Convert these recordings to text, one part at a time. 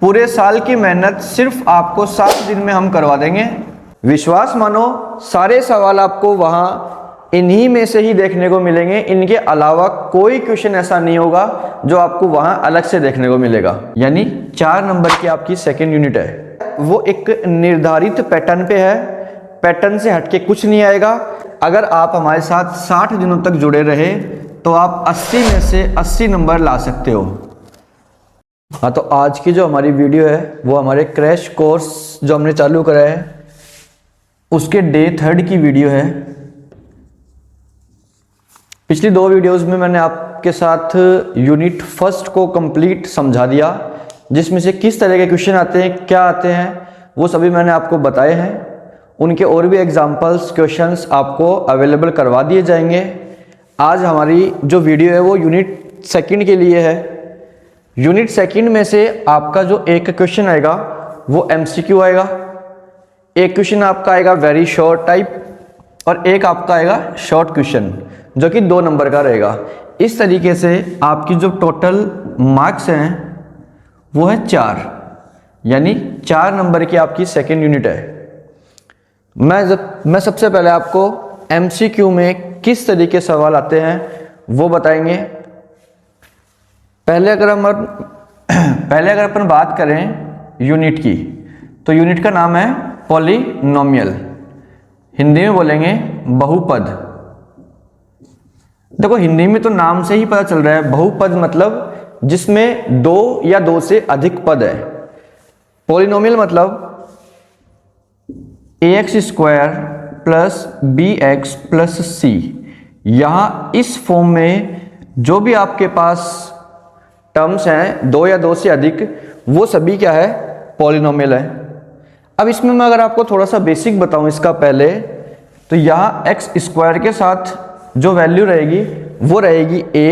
पूरे साल की मेहनत सिर्फ आपको 7 दिन में हम करवा देंगे। विश्वास मानो, सारे सवाल आपको वहाँ इन्हीं में से ही देखने को मिलेंगे। इनके अलावा कोई क्वेश्चन ऐसा नहीं होगा जो आपको वहाँ अलग से देखने को मिलेगा। यानी 4 नंबर की आपकी सेकेंड यूनिट है, वो एक निर्धारित पैटर्न पे है। पैटर्न से हटके कुछ नहीं आएगा। अगर आप हमारे साथ 60 दिनों तक जुड़े रहे तो आप 80 में से 80 नंबर ला सकते हो। हाँ, तो आज की जो हमारी वीडियो है वो हमारे क्रैश कोर्स जो हमने चालू करा है उसके डे 3 की वीडियो है। पिछली 2 वीडियोस में मैंने आपके साथ यूनिट फर्स्ट को कंप्लीट समझा दिया, जिसमें से किस तरह के क्वेश्चन आते हैं, क्या आते हैं, वो सभी मैंने आपको बताए हैं। उनके और भी एग्जाम्पल्स, क्वेश्चंस आपको अवेलेबल करवा दिए जाएंगे। आज हमारी जो वीडियो है वो यूनिट सेकंड के लिए है। यूनिट सेकंड में से आपका जो एक क्वेश्चन आएगा वो एमसीक्यू आएगा, एक क्वेश्चन आपका आएगा वेरी शॉर्ट टाइप और एक आपका आएगा शॉर्ट क्वेश्चन जो कि 2 नंबर का रहेगा। इस तरीके से आपकी जो टोटल मार्क्स हैं वो है 4, यानी 4 नंबर की आपकी सेकेंड यूनिट है। मैं सबसे पहले आपको एमसीक्यू में किस तरीके सवाल आते हैं वो बताएंगे। पहले अगर अपन बात करें यूनिट की, तो यूनिट का नाम है पॉलिनोमियल, हिंदी में बोलेंगे बहुपद। देखो, हिंदी में तो नाम से ही पता चल रहा है, बहुपद मतलब जिसमें 2 या 2 से अधिक पद है। पॉलिनोमियल मतलब ax² plus bx plus c। यहां इस फॉर्म में जो भी आपके पास टर्म्स हैं 2 या 2 से अधिक, वो सभी क्या है, पॉलिनोमियल है। अब इसमें मैं अगर आपको थोड़ा सा बेसिक बताऊं इसका पहले, तो यहाँ x² के साथ जो वैल्यू रहेगी वो रहेगी a,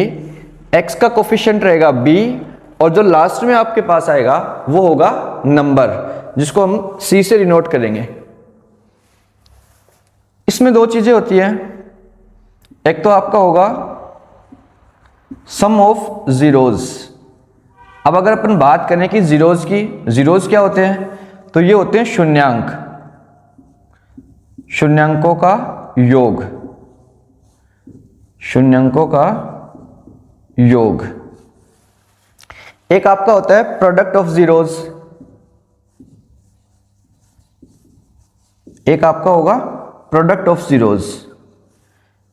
x का कोफिशिएंट रहेगा b, और जो लास्ट में आपके पास आएगा वो होगा नंबर, जिसको हम c से डिनोट करेंगे। इसमें 2 चीजें होती हैं। एक तो आपका होगा सम ऑफ जीरोज। अब अगर अपन बात करें कि जीरोज की, जीरोज क्या होते हैं, तो ये होते हैं शून्यांक, शून्यांकों का योग, शून्यांकों का योग। एक आपका होता है प्रोडक्ट ऑफ जीरोज, एक आपका होगा प्रोडक्ट ऑफ जीरोज,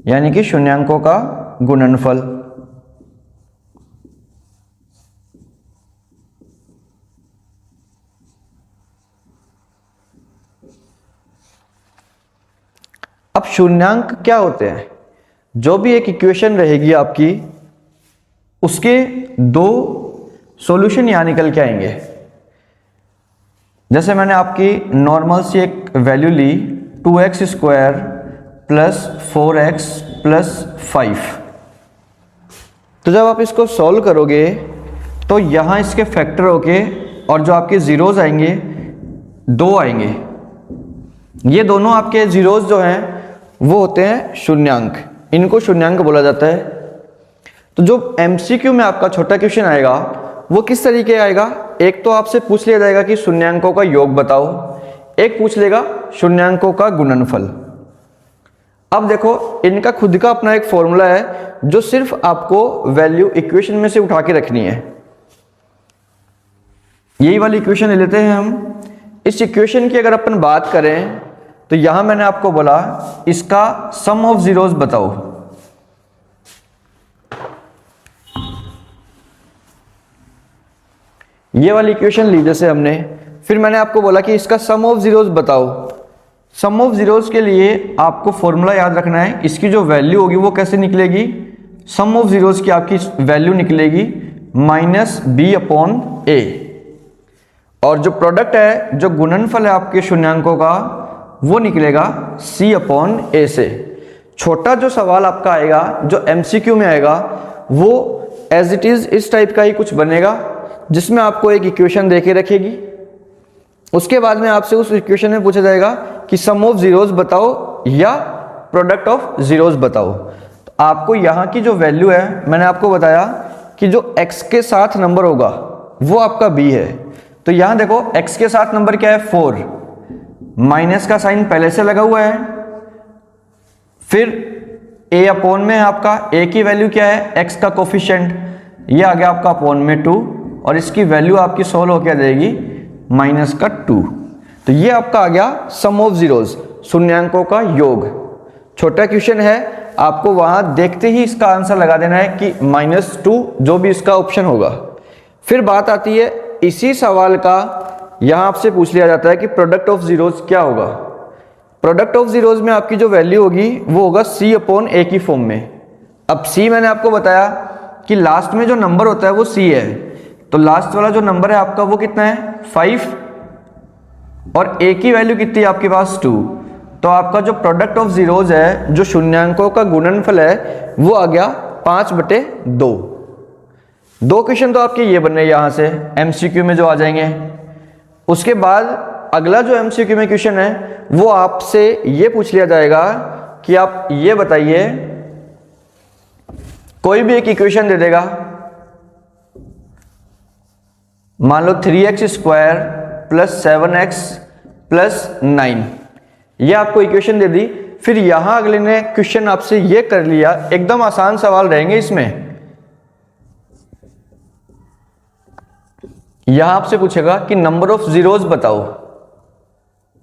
यानी कि शून्यांकों का गुणनफल। अब शून्यांक क्या होते हैं? जो भी एक इक्वेशन रहेगी आपकी, उसके 2 सॉल्यूशन यहां निकल के आएंगे। जैसे मैंने आपकी नॉर्मल सी एक वैल्यू ली 2x² प्लस 4x प्लस 5, तो जब आप इसको सॉल्व करोगे तो यहां इसके फैक्टर होके और जो आपके जीरोज आएंगे 2 आएंगे। ये दोनों आपके जीरोज जो हैं वो होते हैं शून्यांक, इनको शून्यांक बोला जाता है। तो जो एमसीक्यू में आपका छोटा क्वेश्चन आएगा वो किस तरीके आएगा, एक तो आपसे पूछ लिया जाएगा कि शून्यांकों का योग बताओ, एक पूछ लेगा शून्यांकों का गुणनफल। अब देखो, इनका खुद का अपना एक फॉर्मूला है जो सिर्फ आपको वैल्यू इक्वेशन में से उठा के रखनी है। यही वाली इक्वेशन ले लेते हैं हम। इस इक्वेशन की अगर अपन बात करें तो यहां मैंने आपको बोला इसका सम ऑफ जीरोज बताओ। ये वाली इक्वेशन ली जैसे हमने, फिर मैंने आपको बोला कि इसका सम ऑफ जीरोज बताओ। सम ऑफ जीरोज के लिए आपको फॉर्मूला याद रखना है, इसकी जो वैल्यू होगी वो कैसे निकलेगी, सम ऑफ जीरोज की आपकी वैल्यू निकलेगी -b/a, और जो प्रोडक्ट है, जो गुणनफल है आपके शून्यांकों का, वो निकलेगा c/a से। छोटा जो सवाल आपका आएगा, जो एमसीक्यू में आएगा, वो एज इट इज इस टाइप का ही कुछ बनेगा, जिसमें आपको एक इक्वेशन देके रखेगी। उसके बाद में आपसे उस इक्वेशन में पूछा जाएगा कि सम ऑफ जीरोज बताओ या प्रोडक्ट ऑफ जीरोज बताओ। तो आपको यहाँ की जो वैल्यू है, मैंने आपको बताया कि जो x के साथ नंबर होगा वो आपका b है, तो यहां देखो x के साथ नंबर क्या है 4, माइनस का साइन पहले से लगा हुआ है, फिर a अपॉन में आपका a की वैल्यू क्या है x का कोफिशिएंट, ये आ गया आपका अपॉन में 2 और इसकी वैल्यू आपकी सोल्व होकर आ जाएगी माइनस का 2। तो ये आपका आ गया सम ऑफ जीरोस, शून्यांकों का योग। छोटा क्वेश्चन है, आपको वहां देखते ही इसका आंसर लगा देना है कि -2 जो भी इसका ऑप्शन होगा। फिर बात आती है इसी सवाल का, यहां आपसे पूछ लिया जाता है कि प्रोडक्ट ऑफ जीरोस क्या होगा। प्रोडक्ट ऑफ जीरोस में आपकी जो वैल्यू होगी वो होगा c अपॉन a की फॉर्म में। अब c मैंने आपको बताया कि लास्ट में जो नंबर होता है वो c है, तो लास्ट वाला जो नंबर है आपका वो कितना है 5 और a की वैल्यू कितनी है आपके पास 2। तो आपका जो प्रोडक्ट ऑफ जीरोस है, जो शून्यांकों का गुणनफल है, वो आ गया 5/2। दो क्वेश्चन तो आपके ये बने यहां से एमसीक्यू में जो आ जाएंगे। उसके बाद अगला जो एमसीक्यू में क्वेश्चन है वो आपसे ये पूछ लिया जाएगा कि आप ये बताइए, कोई भी एक इक्वेशन दे देगा, मान लो 3x square plus 7x plus 9, ये आपको इक्वेशन दे दी। फिर यहां अगले ने क्वेश्चन आपसे ये कर लिया, एकदम आसान सवाल रहेंगे इसमें। यहां आपसे पूछेगा कि नंबर ऑफ जीरोस बताओ,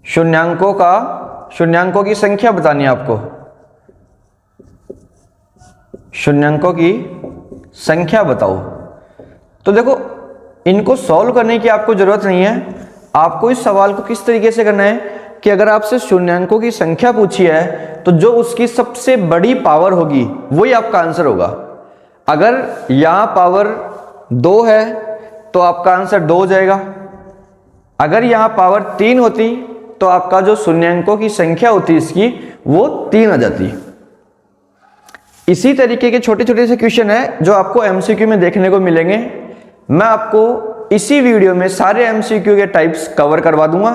शून्यांकों की संख्या बतानी है आपको, शून्यांकों की संख्या बताओ। तो देखो इनको सॉल्व करने की आपको जरूरत नहीं है। आपको इस सवाल को किस तरीके से करना है कि अगर आपसे शून्यांकों की संख्या पूछी है तो जो उसकी सबसे बड़ी पावर होगी वही आपका आंसर होगा। अगर यहां पावर 2 है तो आपका आंसर 2 हो जाएगा। अगर यहां पावर 3 होती तो आपका जो शून्यांकों की संख्या होती इसकी वो 3 आ जाती। इसी तरीके के छोटे छोटे से क्वेश्चन है जो आपको एमसीक्यू में देखने को मिलेंगे। मैं आपको इसी वीडियो में सारे एमसीक्यू के टाइप्स कवर करवा दूंगा।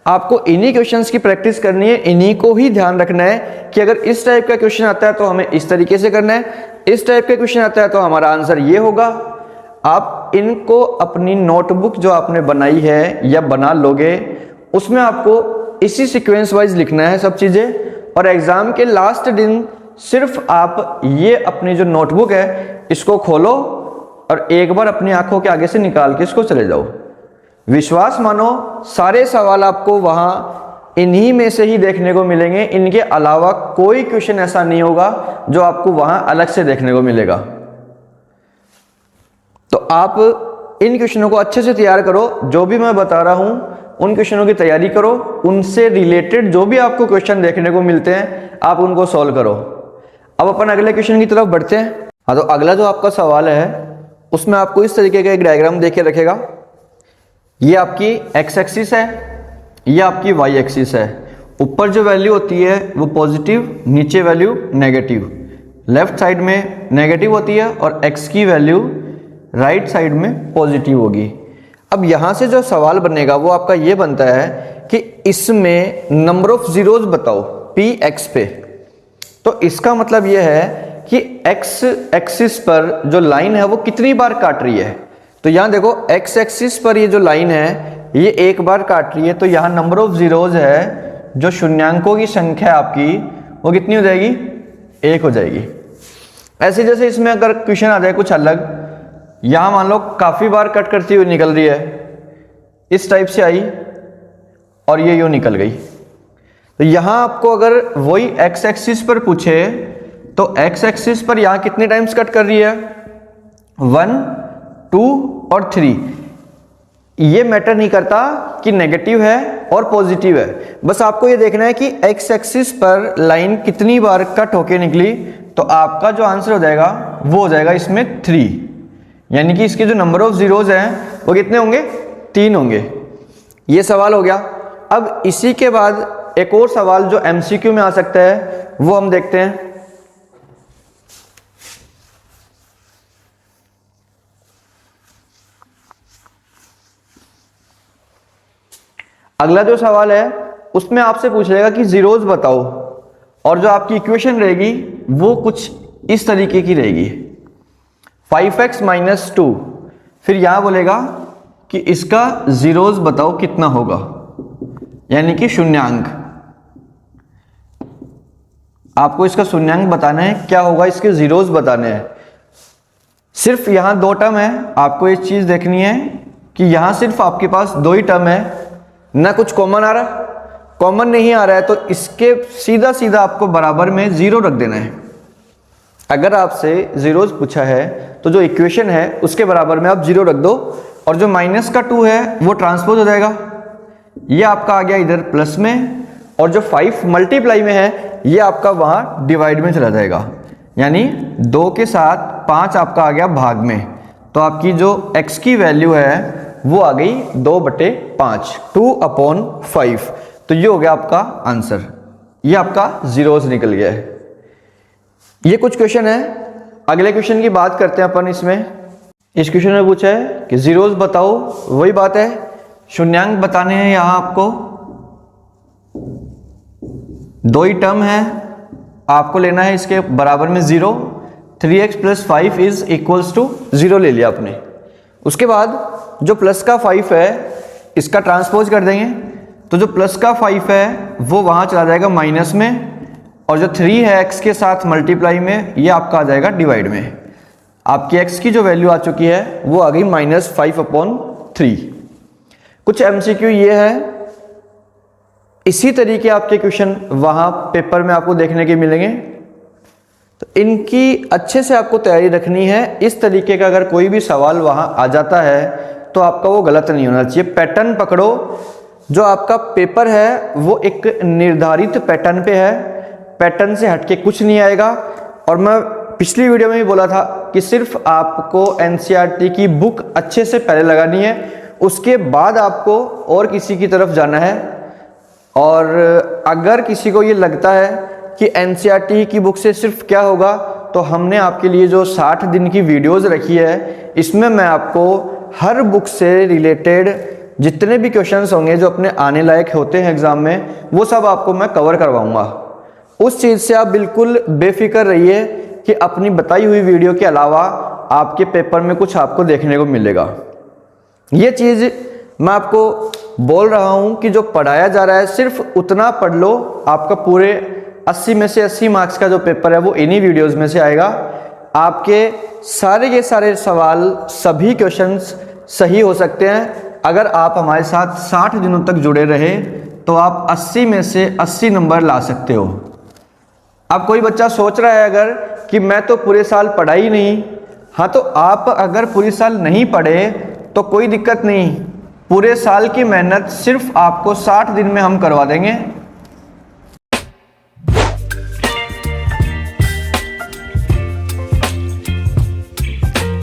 आपको इन्हीं क्वेश्चंस की प्रैक्टिस करनी है, इन्हीं को ही ध्यान रखना है कि अगर इस टाइप का क्वेश्चन आता है तो हमें इस तरीके से करना है, इस टाइप का क्वेश्चन आता है तो हमारा आंसर ये होगा। आप इनको अपनी नोटबुक जो आपने बनाई है या बना लोगे उसमें आपको इसी सीक्वेंस वाइज लिखना है सब चीजें, और एग्जाम के लास्ट दिन सिर्फ आप ये अपनी जो नोटबुक है इसको खोलो और एक बार अपनी आंखों के आगे से निकाल के इसको चले जाओ। विश्वास मानो सारे सवाल आपको वहां इन्हीं में से ही देखने को मिलेंगे, इनके अलावा कोई क्वेश्चन ऐसा नहीं होगा जो आपको वहां अलग से देखने को मिलेगा। तो आप इन क्वेश्चनों को अच्छे से तैयार करो, जो भी मैं बता रहा हूं उन क्वेश्चनों की तैयारी करो, उनसे रिलेटेड जो भी आपको क्वेश्चन देखने को मिलते हैं आप उनको सॉल्व करो। अब अपन अगले क्वेश्चन की तरफ बढ़ते हैं। हाँ, तो अगला जो आपका सवाल है उसमें आपको इस तरीके का एक डायग्राम देके रखेगा। ये आपकी एक्स एक्सिस है, ये आपकी वाई एक्सिस है। ऊपर जो वैल्यू होती है वो पॉजिटिव, नीचे वैल्यू नेगेटिव। लेफ्ट साइड में नेगेटिव होती है और एक्स की वैल्यू राइट साइड में पॉजिटिव होगी। अब यहां से जो सवाल बनेगा वो आपका ये बनता है कि इसमें नंबर ऑफ जीरोस बताओ पी एक्स पे। तो इसका मतलब ये है कि एक्स एक्सिस पर जो लाइन है वो कितनी बार काट रही है। तो यहां देखो एक्स एक्सिस पर ये जो लाइन है ये एक बार काट रही है, तो यहां नंबर ऑफ जीरोस है, जो शून्यांकों की संख्या आपकी वो कितनी हो जाएगी 1 हो जाएगी। ऐसे जैसे इसमें अगर क्वेश्चन आ जाए कुछ अलग, यहां मान लो काफी बार कट करती हुई निकल रही है, इस टाइप से आई और ये यूं निकल गई। तो यहां आपको अगर वही एक्स एक्सिस पर पूछे तो एक्स एक्सिस पर यहां कितने टाइम्स कट कर रही है 1, 2 और 3। ये मैटर नहीं करता कि नेगेटिव है और पॉजिटिव है, बस आपको ये देखना है कि एक्स एक्सिस पर लाइन कितनी बार कट होके निकली। तो आपका जो आंसर हो जाएगा वो हो जाएगा इसमें 3, यानी कि इसके जो नंबर ऑफ जीरोस हैं वो कितने होंगे 3 होंगे। ये सवाल हो गया। अब इसी के बाद एक और सवाल जो एमसीक्यू में आ सकता है वो हम देखते हैं। अगला जो सवाल है उसमें आपसे पूछ लेगा कि जीरोस बताओ, और जो आपकी इक्वेशन रहेगी वो कुछ इस तरीके की रहेगी 5x - 2। फिर यहां बोलेगा कि इसका जीरोस बताओ कितना होगा, यानी कि शून्यांक। आपको इसका शून्यांक बताना है, क्या होगा, इसके जीरोस बताने हैं। सिर्फ यहां 2 टर्म है, आपको एक चीज देखनी है कि यहां सिर्फ आपके पास 2 ही टर्म है, ना कुछ कॉमन आ रहा। कॉमन नहीं आ रहा है तो इसके सीधा सीधा आपको बराबर में 0 रख देना है। अगर आपसे जीरोस पूछा है तो जो इक्वेशन है उसके बराबर में आप 0 रख दो, और जो माइनस का 2 है वो ट्रांसपोज हो जाएगा, ये आपका आ गया इधर प्लस में, और जो 5 मल्टीप्लाई में है ये आपका वहां डिवाइड में चला जाएगा, यानी 2 के साथ 5 आपका आ गया भाग में। तो आपकी जो x की वैल्यू है वो आ गई 2/5, 2/5। तो ये हो गया आपका आंसर, ये आपका जीरोस निकल गया है। ये कुछ क्वेश्चन है। अगले क्वेश्चन की बात करते हैं अपन। इसमें इस क्वेश्चन में पूछा है कि जीरोस बताओ, वही बात है, शून्यांक बताने हैं। यहां आपको 2 ही टर्म है, आपको लेना है इसके बराबर में 0। 3x + 5 इज इक्वल्स टू 0 ले लिया आपने। उसके बाद जो प्लस का 5 है इसका ट्रांसपोज कर देंगे, तो जो प्लस का 5 है वो वहां चला जाएगा माइनस में, और जो 3 है x के साथ मल्टीप्लाई में, ये आपका आ जाएगा डिवाइड में। आपकी x की जो वैल्यू आ चुकी है वो आ गई -5/3। कुछ MCQ ये है। इसी तरीके आपके क्वेश्चन वहां पेपर में आपको देखने के मिलेंगे, तो इनकी अच्छे से आपको तैयारी रखनी है। इस तरीके का अगर कोई भी सवाल वहां आ जाता है तो आपका वो गलत नहीं होना चाहिए। पैटर्न पकड़ो, जो आपका पेपर है वो एक निर्धारित पैटर्न पे है, पैटर्न से हटके कुछ नहीं आएगा। और मैं पिछली वीडियो में भी बोला था कि सिर्फ आपको NCERT की बुक अच्छे से पहले लगानी है, उसके बाद आपको और किसी की तरफ जाना है। और अगर किसी को ये लगता है कि NCERT की बुक से सिर्फ क्या होगा, तो हमने आपके लिए जो 60 दिन की वीडियोस रखी है, इसमें मैं आपको हर बुक से रिलेटेड जितने भी क्वेश्चंस होंगे जो अपने आने लायक होते हैं एग्जाम में, वो सब आपको मैं कवर करवाऊंगा। उस चीज़ से आप बिल्कुल बेफिक्र रहिए कि अपनी बताई हुई वीडियो के अलावा आपके पेपर में कुछ आपको देखने को मिलेगा। ये चीज़ मैं आपको बोल रहा हूं कि जो पढ़ाया जा रहा है सिर्फ उतना पढ़ लो, आपका पूरे 80 में से 80 मार्क्स का जो पेपर है वो इन्हीं वीडियोस में से आएगा। आपके सारे के सारे सवाल, सभी क्वेश्चंस सही हो सकते हैं अगर आप हमारे साथ 60 दिनों तक जुड़े रहे, तो आप 80 में से 80 नंबर ला सकते हो। अब कोई बच्चा सोच रहा है अगर कि मैं तो पूरे साल पढ़ा ही नहीं, हाँ तो आप अगर पूरे साल नहीं पढ़े तो कोई दिक्कत नहीं, पूरे साल की मेहनत सिर्फ आपको 60 दिन में हम करवा देंगे।